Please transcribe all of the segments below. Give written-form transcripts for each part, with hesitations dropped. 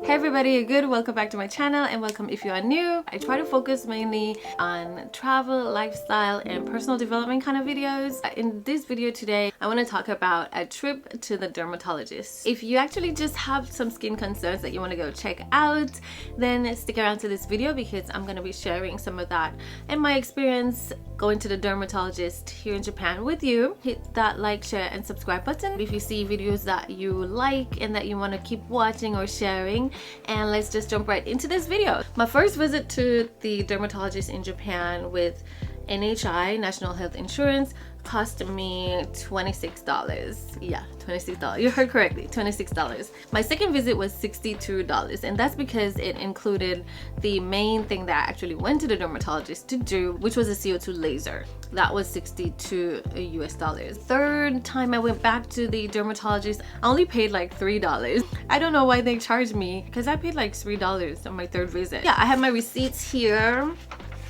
Hey everybody, good, welcome back to my channel and welcome if you are new. I try to focus mainly on travel, lifestyle and personal development kind of videos. In this video today, I want to talk about a trip to the dermatologist. If you actually just have some skin concerns that you want to go check out, then stick around to this video because I'm going to be sharing some of that and my experience going to the dermatologist here in Japan with you. Hit that like, share and subscribe button if you see videos that you like and that you want to keep watching or sharing. And let's just jump right into this video. My first visit to the dermatologist in Japan with NHI, National Health Insurance, cost me $26. Yeah, $26. You heard correctly, $26. My second visit was $62, and that's because it included the main thing that I actually went to the dermatologist to do, which was a CO2 laser. That was $62 US. Third time I went back to the dermatologist, I only paid like $3. I don't know why they charged me because I paid like $3 on my third visit. Yeah, I have my receipts here.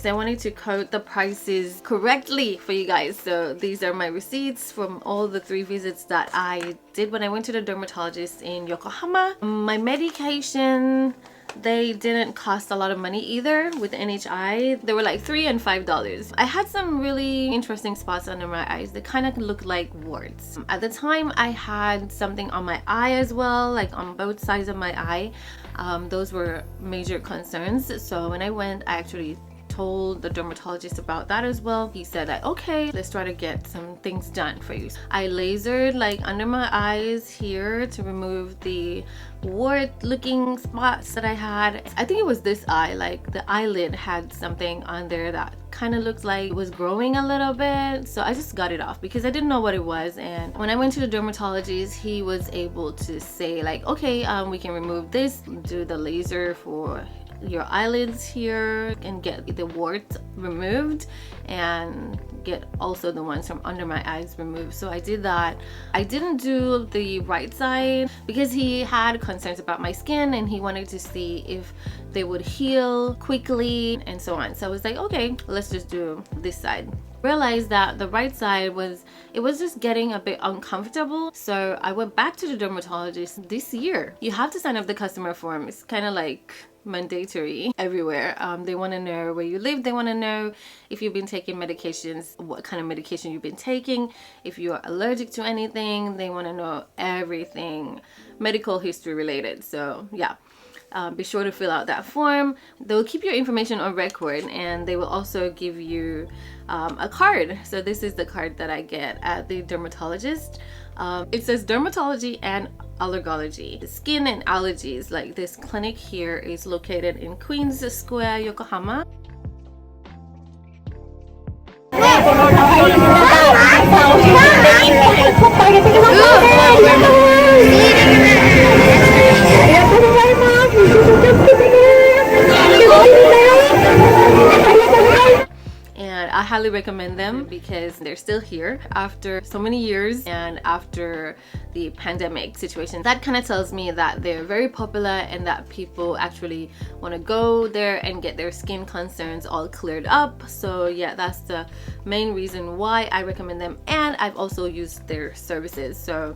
I wanted to code the prices correctly for you guys. So these are my receipts from all the 3 visits that I did when I went to the dermatologist in Yokohama. My medication, they didn't cost a lot of money either with NHI. They were like $3 and $5. I had some really interesting spots under my eyes. They kind of looked like warts. At the time, I had something on my eye as well, like on both sides of my eye. Those were major concerns. So when I went, I actually told the dermatologist about that as well. He said like, okay, let's try to get some things done for you. I lasered like under my eyes here to remove the wart looking spots that I had. I think it was this eye, like the eyelid had something on there that kind of looked like it was growing a little bit, so I just got it off because I didn't know what it was. And when I went to the dermatologist, he was able to say like, okay, we can remove this, do the laser for your eyelids here and get the warts removed and get also the ones from under my eyes removed. So I did that. I didn't do the right side because he had concerns about my skin and he wanted to see if they would heal quickly and so on. So I was like, okay, let's just do this side. Realized that the right side was just getting a bit uncomfortable, so I went back to the dermatologist this year. You have to sign up the customer form. It's kind of like mandatory everywhere. They want to know where you live. They want to know if you've been taking medications, what kind of medication you've been taking, if you're allergic to anything. They want to know everything medical history related. So yeah, be sure to fill out that form. They'll keep your information on record and they will also give you a card. So this is the card that I get at the dermatologist. It says Dermatology and Allergology, skin and allergies. Like this clinic here is located in Queens Square, Yokohama. And I highly recommend them because they're still here after so many years and after the pandemic situation. That kind of tells me that they're very popular and that people actually want to go there and get their skin concerns all cleared up. So yeah, that's the main reason why I recommend them, and I've also used their services. So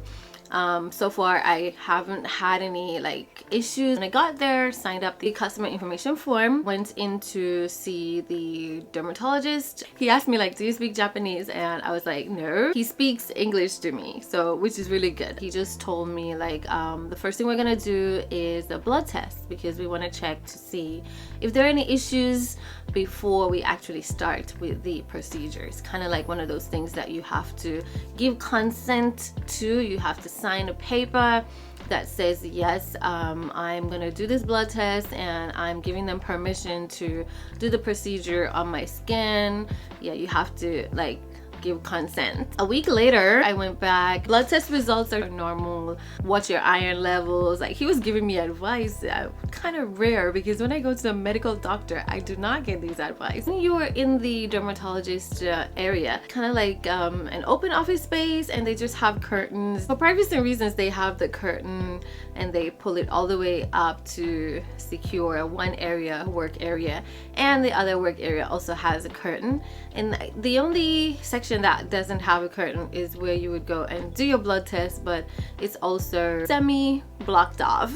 far I haven't had any like issues. When I got there, signed up the customer information form, went in to see the dermatologist. He asked me like, do you speak Japanese? And I was like, no. He speaks English to me, so which is really good. He just told me like, the first thing we're gonna do is a blood test because we want to check to see if there are any issues before we actually start with the procedure. It's kind of like one of those things that you have to give consent to. You have to sign a paper that says yes, I'm gonna do this blood test and I'm giving them permission to do the procedure on my skin. Yeah, you have to like give consent. A week later, I went back. Blood test results are normal. Watch your iron levels. Like he was giving me advice. Kind of rare because when I go to a medical doctor, I do not get these advice. When you are in the dermatologist area, kind of like an open office space, and they just have curtains. For privacy reasons, they have the curtain and they pull it all the way up to secure one area, work area, and the other work area also has a curtain. And the only section that doesn't have a curtain is where you would go and do your blood test, but it's also semi blocked off.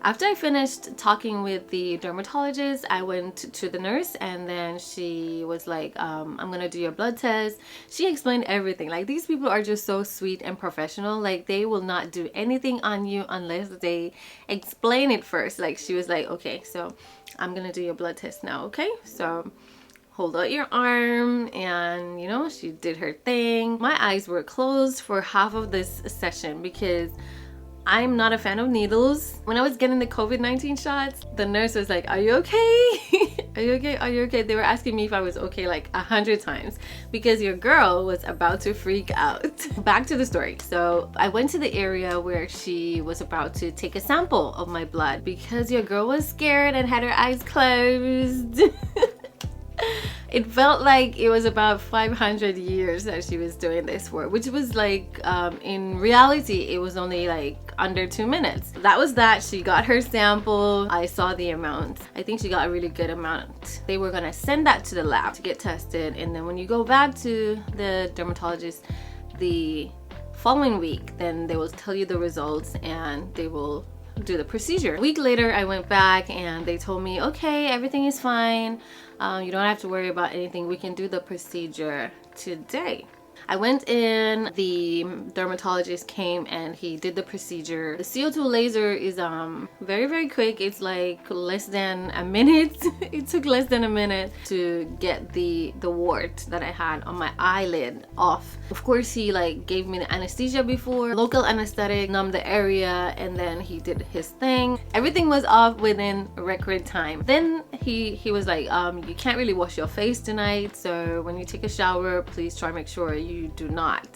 After I finished talking with the dermatologist, I went to the nurse, and then she was like, I'm gonna do your blood test. She explained everything. Like, these people are just so sweet and professional. Like, they will not do anything on you unless they explain it first. Like, she was like, okay, so I'm gonna do your blood test now, okay? So hold out your arm, and you know, she did her thing. My eyes were closed for half of this session because I'm not a fan of needles. When I was getting the COVID-19 shots, the nurse was like, are you okay? Are you okay? Are you okay? They were asking me if I was okay like 100 times because your girl was about to freak out. Back to the story. So I went to the area where she was about to take a sample of my blood because your girl was scared and had her eyes closed. It felt like it was about 500 years that she was doing this for, which was like, in reality, it was only like under 2 minutes. That was that. She got her sample. I saw the amount. I think she got a really good amount. They were gonna send that to the lab to get tested, and then when you go back to the dermatologist the following week, then they will tell you the results and they will do the procedure. A week later, I went back and they told me, okay, everything is fine. You don't have to worry about anything. We can do the procedure today. I went in, the dermatologist came and he did the procedure. The CO2 laser is very quick. It's like less than a minute. It took less than a minute to get the wart that I had on my eyelid off. Of course, he like gave me the anesthesia before, local anesthetic, numbed the area, and then he did his thing. Everything was off within record time. Then he was like, you can't really wash your face tonight, so when you take a shower, please try to make sure you do not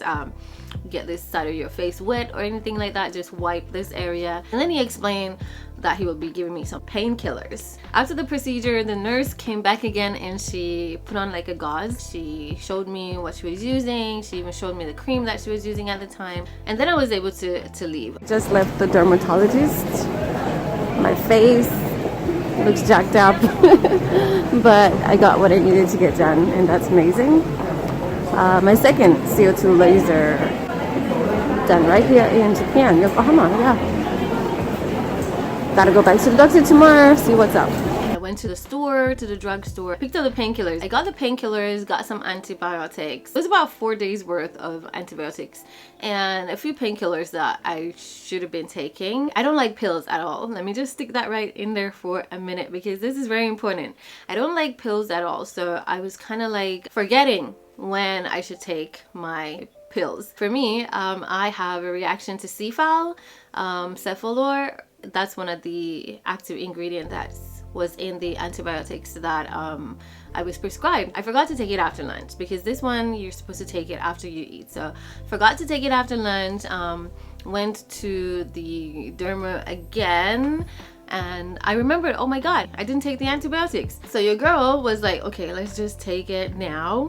get this side of your face wet or anything like that. Just wipe this area. And then he explained that he will be giving me some painkillers. After the procedure, the nurse came back again and she put on like a gauze. She showed me what she was using. She even showed me the cream that she was using at the time. And then I was able to leave. Just left the dermatologist. My face looks jacked up, but I got what I needed to get done, and that's amazing. My second CO2 laser done right here in Japan, Yokohama, yeah. Gotta go back to the doctor tomorrow, see what's up. I went to the store, to the drugstore, picked up the painkillers. I got the painkillers, got some antibiotics. It was about 4 days worth of antibiotics and a few painkillers that I should have been taking. I don't like pills at all. Let me just stick that right in there for a minute because this is very important. I don't like pills at all, so I was kind of like forgetting when I should take my pills. For me, I have a reaction to C-fal, cefalor. That's one of the active ingredients that was in the antibiotics that I was prescribed. I forgot to take it after lunch because this one you're supposed to take it after you eat. So forgot to take it after lunch. Went to the derma again. And I remembered, oh my god, I didn't take the antibiotics. So your girl was like, okay, let's just take it now.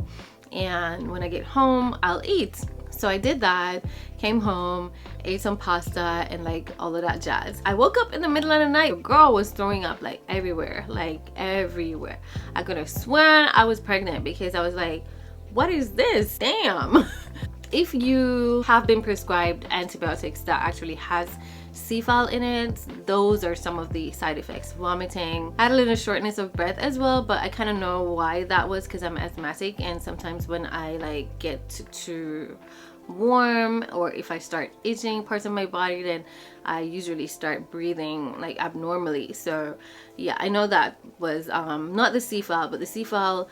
And when I get home, I'll eat. So I did that, came home, ate some pasta and like all of that jazz. I woke up in the middle of the night. The girl was throwing up like everywhere. I could have sworn I was pregnant because I was like, what is this? Damn. If you have been prescribed antibiotics that actually has C-fal in it, those are some of the side effects. Vomiting, I had a little shortness of breath as well, but I kind of know why that was because I'm asthmatic, and sometimes when I like get too warm or if I start itching parts of my body, then I usually start breathing like abnormally. So yeah, I know that was not the C-fal, but the C-fal,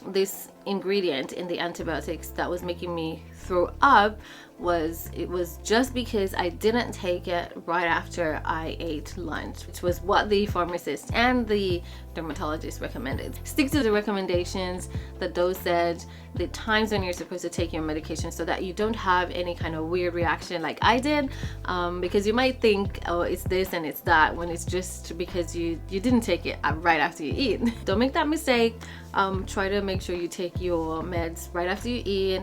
this ingredient in the antibiotics that was making me throw up was just because I didn't take it right after I ate lunch, which was what the pharmacist and the dermatologist recommended. Stick to the recommendations, the dosage, the times when you're supposed to take your medication so that you don't have any kind of weird reaction like I did, because you might think, oh, it's this and it's that, when it's just because you didn't take it right after you eat. Don't make that mistake. Try to make sure you take your meds right after you eat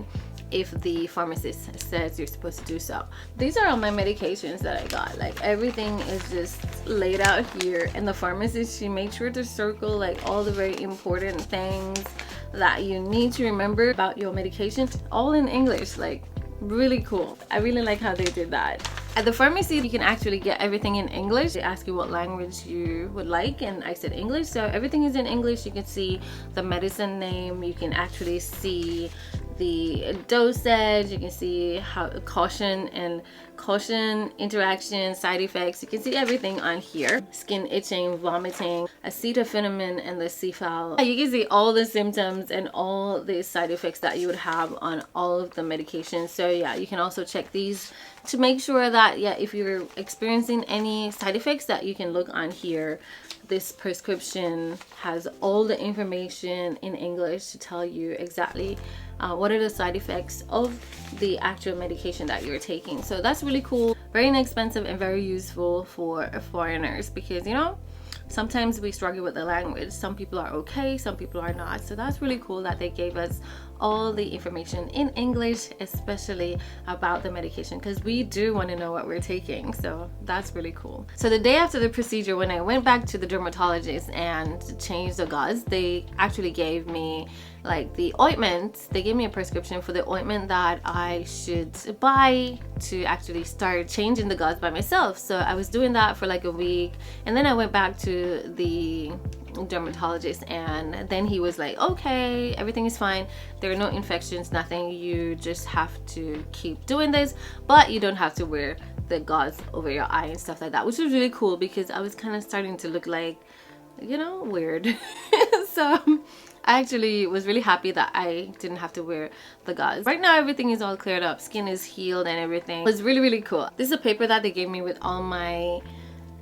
if the pharmacist says you're supposed to do so. These are all my medications that I got. Like everything is just laid out here, and the pharmacist, she made sure to circle like all the very important things that you need to remember about your medication, all in English. Like really cool. I really like how they did that. At the pharmacy, you can actually get everything in English. They ask you what language you would like, and I said English, so everything is in English. You can see the medicine name, you can actually see the dosage, you can see how caution, interaction, side effects. You can see everything on here. Skin itching, vomiting, acetaminophen, and the CFAL. You can see all the symptoms and all the side effects that you would have on all of the medications. So yeah, you can also check these to make sure that, yeah, if you're experiencing any side effects, that you can look on here. This prescription has all the information in English to tell you exactly what are the side effects of the actual medication that you're taking. So that's really cool, very inexpensive, and very useful for foreigners, because, you know, sometimes we struggle with the language. Some people are okay, some people are not. So that's really cool that they gave us all the information in English, especially about the medication, because we do want to know what we're taking. So that's really cool. So the day after the procedure, when I went back to the dermatologist and changed the gauze, they actually gave me like the ointment. They gave me a prescription for the ointment that I should buy to actually start changing the gauze by myself. So I was doing that for like a week, and then I went back to the dermatologist, and then he was like, okay, everything is fine, there are no infections, nothing, you just have to keep doing this, but you don't have to wear the gauze over your eye and stuff like that, which was really cool, because I was kind of starting to look like, you know, weird. So I actually was really happy that I didn't have to wear the gauze. Right now everything is all cleared up, skin is healed and everything. It was really cool. This is a paper that they gave me with all my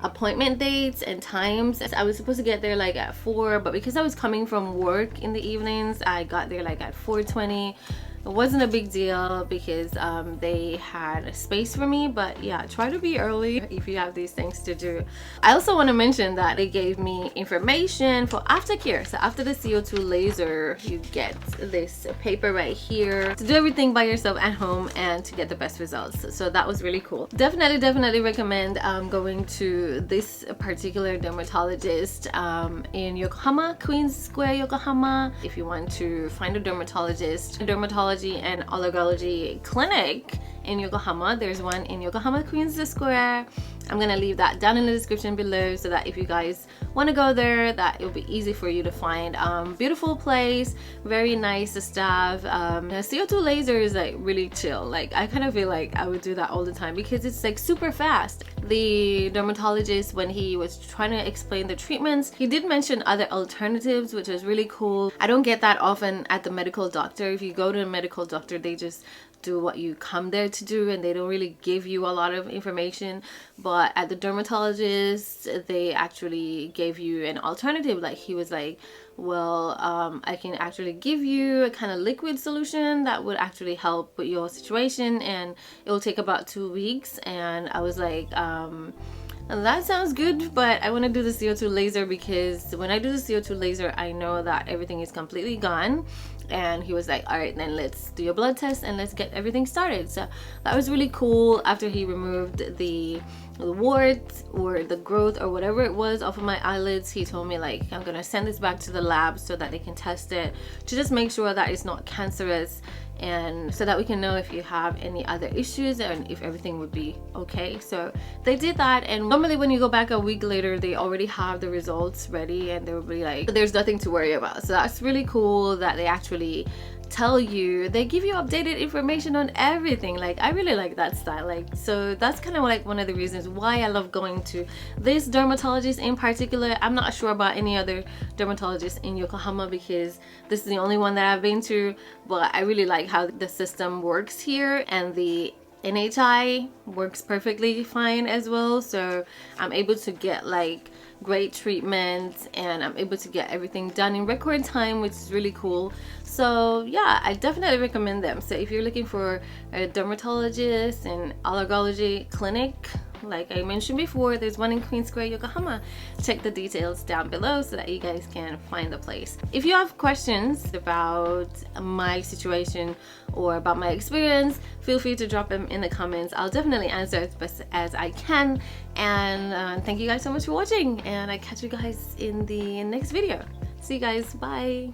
appointment dates and times. I was supposed to get there like at 4, but because I was coming from work in the evenings, I got there like at 4:20. It wasn't a big deal because they had a space for me, but yeah, try to be early if you have these things to do. I also want to mention that they gave me information for aftercare. So after the CO2 laser, you get this paper right here to do everything by yourself at home and to get the best results. So that was really cool. Definitely recommend going to this particular dermatologist in Yokohama, Queens Square, Yokohama. If you want to find a dermatologist, Dermatology and Allergology clinic in Yokohama, there's one in Yokohama, Queens Square. I'm gonna leave that down in the description below, so that if you guys want to go there, that it'll be easy for you to find. Beautiful place, very nice staff. The CO2 laser is like really chill. Like I kind of feel like I would do that all the time because it's like super fast. The dermatologist, when he was trying to explain the treatments, he did mention other alternatives, which was really cool. I don't get that often at the medical doctor. If you go to a medical doctor, they just do what you come there to do, and they don't really give you a lot of information. But at the dermatologist, they actually gave you an alternative. Like he was like, well, I can actually give you a kind of liquid solution that would actually help with your situation, and it will take about 2 weeks. And I was like, that sounds good, but I want to do the CO2 laser, because when I do the CO2 laser, I know that everything is completely gone. And he was like, all right, then let's do your blood test and let's get everything started. So that was really cool. After he removed the wart or the growth or whatever it was off of my eyelids, he told me like, I'm gonna send this back to the lab so that they can test it to just make sure that it's not cancerous, and so that we can know if you have any other issues and if everything would be okay. So they did that, and normally when you go back a week later, they already have the results ready and they will be like, there's nothing to worry about. So that's really cool that they actually tell you, they give you updated information on everything. Like I really like that style. Like, so that's kind of like one of the reasons why I love going to this dermatologist in particular. I'm not sure about any other dermatologist in Yokohama because this is the only one that I've been to, but I really like how the system works here, and the NHI works perfectly fine as well. So I'm able to get like great treatment, and I'm able to get everything done in record time, which is really cool. So yeah, I definitely recommend them. So if you're looking for a dermatologist and allergology clinic, like I mentioned before, there's one in Queen Square, Yokohama. Check the details down below so that you guys can find the place. If you have questions about my situation or about my experience, feel free to drop them in the comments. I'll definitely answer as best as I can. And thank you guys so much for watching, and I catch you guys in the next video. See you guys, bye.